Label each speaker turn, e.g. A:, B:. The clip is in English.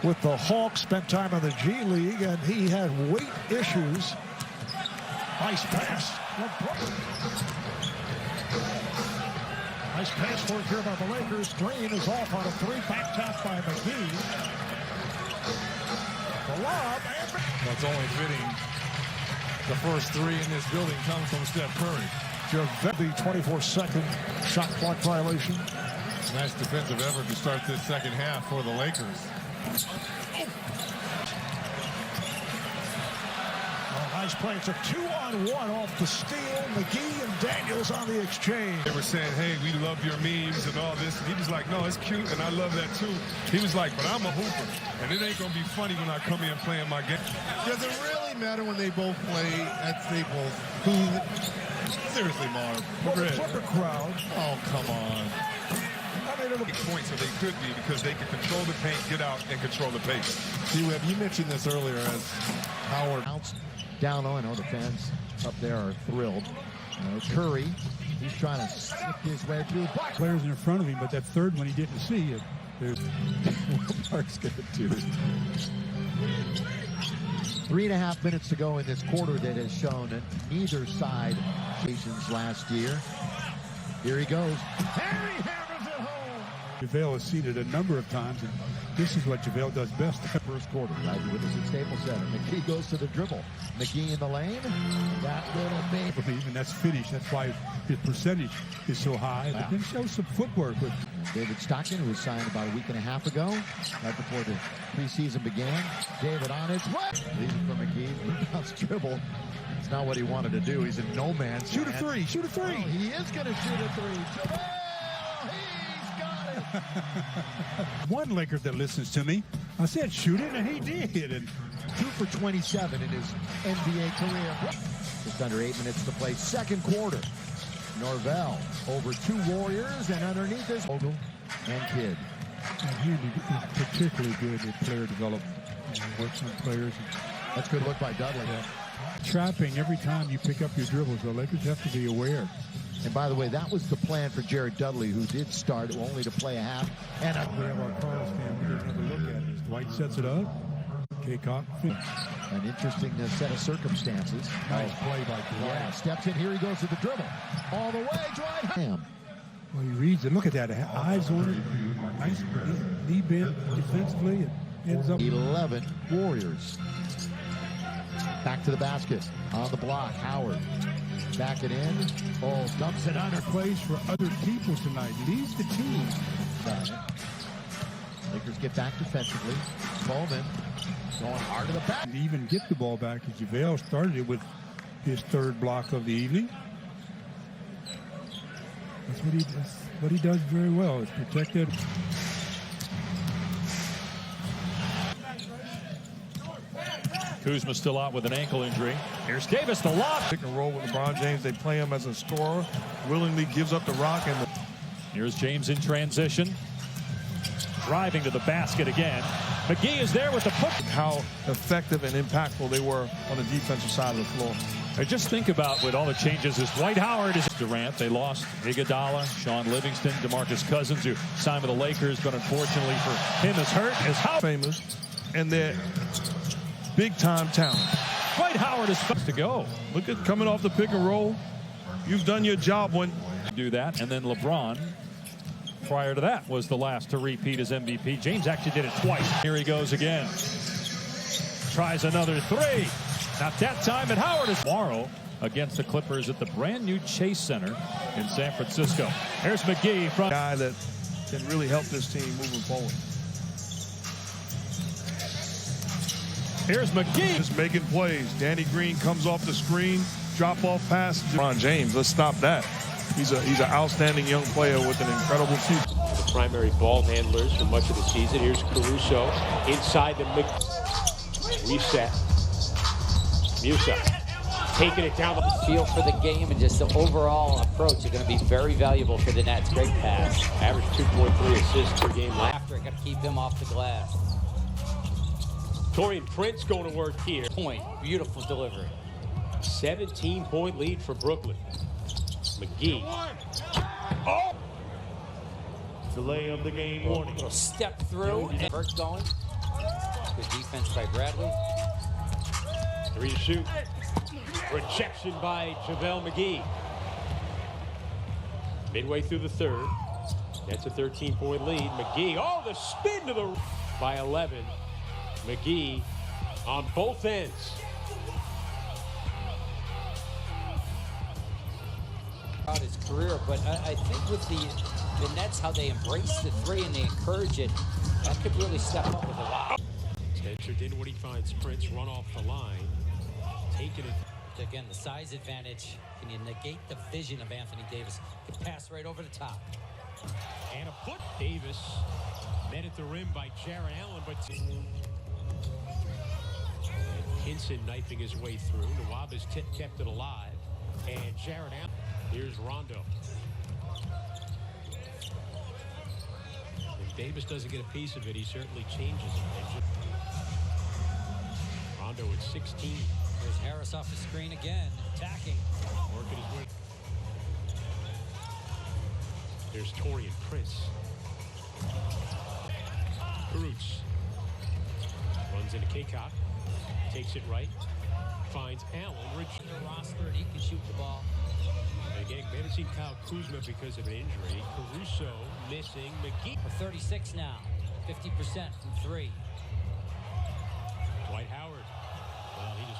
A: with the Hawks, spent time in the G League, and he had weight issues. Nice pass. Nice pass work here by the Lakers. Green is off on a three. Back tap by McGee. The lob.
B: Well, it's only fitting. The first three in this building comes from Steph Curry.
A: JaVale, 24-second shot clock violation.
B: Nice defensive effort to start this second half for the Lakers.
A: Nice play. It's a 2-on-1 off the steal. McGee and Daniels on the exchange.
B: They were saying, hey, we love your memes and all this. And he was like, no, it's cute, and I love that too. He was like, but I'm a hooper, and it ain't going to be funny when I come in playing my game.
C: Does it really matter when they both play at Staples? Seriously, Marv.
A: For the Clipper crowd.
C: Oh, come on.
B: Points so they could be because they can control the paint, get out, and control the pace.
C: C-Web, you mentioned this earlier as Howard
D: bounced down low. I know the fans up there are thrilled. Curry, he's trying to slip his way through.
E: Players in front of him, but that third one he didn't see.
D: Mark's going to do it. 3.5 minutes to go in this quarter that has shown that neither side patience last year. Here he goes. Harry hammers it home.
E: JaVale has seen it a number of times, and this is what JaVale does best.
D: First quarter, right with us at Staples Center. McGee goes to the dribble. McGee in the lane. That little baby.
E: And that's finished. That's why his percentage is so high.
D: Wow.
E: But then shows some footwork with
D: David Stockton, who was signed about a week and a half ago, right before the preseason began. David on his way. Leaving for McGee. Bounce dribble. It's not what he wanted to do. He's in no man's
E: shoot a three. Shoot a three.
D: Oh, he is going to shoot a three. JaVale, he's got it.
E: One Laker that listens to me, I said shoot it, and he did. And
D: 2 for 27 in his NBA career. Just under 8 minutes to play. Second quarter. Norvell over 2 Warriors, and underneath is Ogle and Kidd.
E: And Handy is particularly good at player development. Works on players.
D: That's a good look by Dudley.
E: Yeah. Trapping every time you pick up your dribbles. The Lakers have to be aware.
D: And by the way, that was the plan for Jared Dudley, who did start only to play a half. And
E: we have our Carlos fan. We didn't have a look at it. Dwight sets it up. K-Cock.
D: An interesting set of circumstances.
E: Nice play by Dwight.
D: Yeah, steps in. Here he goes to the dribble. All the way, Dwight.
E: Well, he reads it. Look at that. Eyes on it. Nice knee bend defensively. It ends up
D: 11 Warriors. Back to the basket. On the block, Howard. Back it in. Oh, dumps it under.
E: Plays for other people tonight. Leads the team.
D: Lakers get back defensively. Bowman going hard to the back.
E: And even get the ball back. JaVale started it with his third block of the evening. That's what he does. What he does very well is protect it.
F: Kuzma still out with an ankle injury. Here's Davis, the lob.
G: Pick and roll with LeBron James. They play him as a scorer. Willingly gives up the rock. And
F: here's James in transition. Driving to the basket again. McGee is there with the push.
G: how effective and impactful they were on the defensive side of the floor.
F: I just think about with all the changes as Dwight Howard is Durant. They lost Iguodala, Sean Livingston, DeMarcus Cousins, who signed with the Lakers, but unfortunately for him is hurt. As Howard
G: Famous, and they're big-time talent.
F: Dwight Howard is supposed to go.
G: Look at coming off the pick and roll. You've done your job when
F: do that, and then LeBron, prior to that, was the last to repeat as MVP. James actually did it twice. Here he goes again. Tries another three. Not that time, and Howard is tomorrow against the Clippers at the brand new Chase Center in San Francisco. Here's McGee from
G: guy that can really help this team moving forward.
F: Here's McGee.
G: Just making plays. Danny Green comes off the screen, drop off pass. LeBron James, let's stop that. He's an outstanding young player with an incredible future.
H: The primary ball handlers for much of the season. Here's Caruso inside the reset. Musa taking it down the
I: feel for the game and just the overall approach is going to be very valuable for the Nets. Great pass.
H: average 2.3 assists per game.
I: After it, got to keep him off the glass.
H: Torian Prince going to work here.
I: Point. Beautiful delivery.
H: 17-point lead for Brooklyn. McGee. Oh!
G: Delay of the game warning.
I: Little step through. First going. Good defense by Bradley.
H: 3 to shoot. Rejection by JaVale McGee. Midway through the third. That's a 13-point lead. McGee, oh, the spin to the by 11. McGee on both ends.
I: His career, but I think with the Nets, how they embrace the three and they encourage it, that could really step up with a lot.
H: Spencer Dinwiddie finds Prince, run off the line, taking it.
I: Again, the size advantage. Can you negate the vision of Anthony Davis? Can pass right over the top.
H: And a foot. Davis met at the rim by Jarrett Allen, but and Hinson knifing his way through. Nwaba's tip kept it alive, and Jarrett Allen. Here's Rondo. If Davis doesn't get a piece of it, he certainly changes it. Rondo at 16.
I: There's Harris off the screen again, attacking.
H: Working his way. There's Torian Prince. Karutz runs into K-Cop. Takes it right. Finds Allen.
I: The roster, and he can shoot the ball.
H: And again, we haven't seen Kyle Kuzma because of an injury. Caruso missing. McGee.
I: For 36 now. 50% from 3.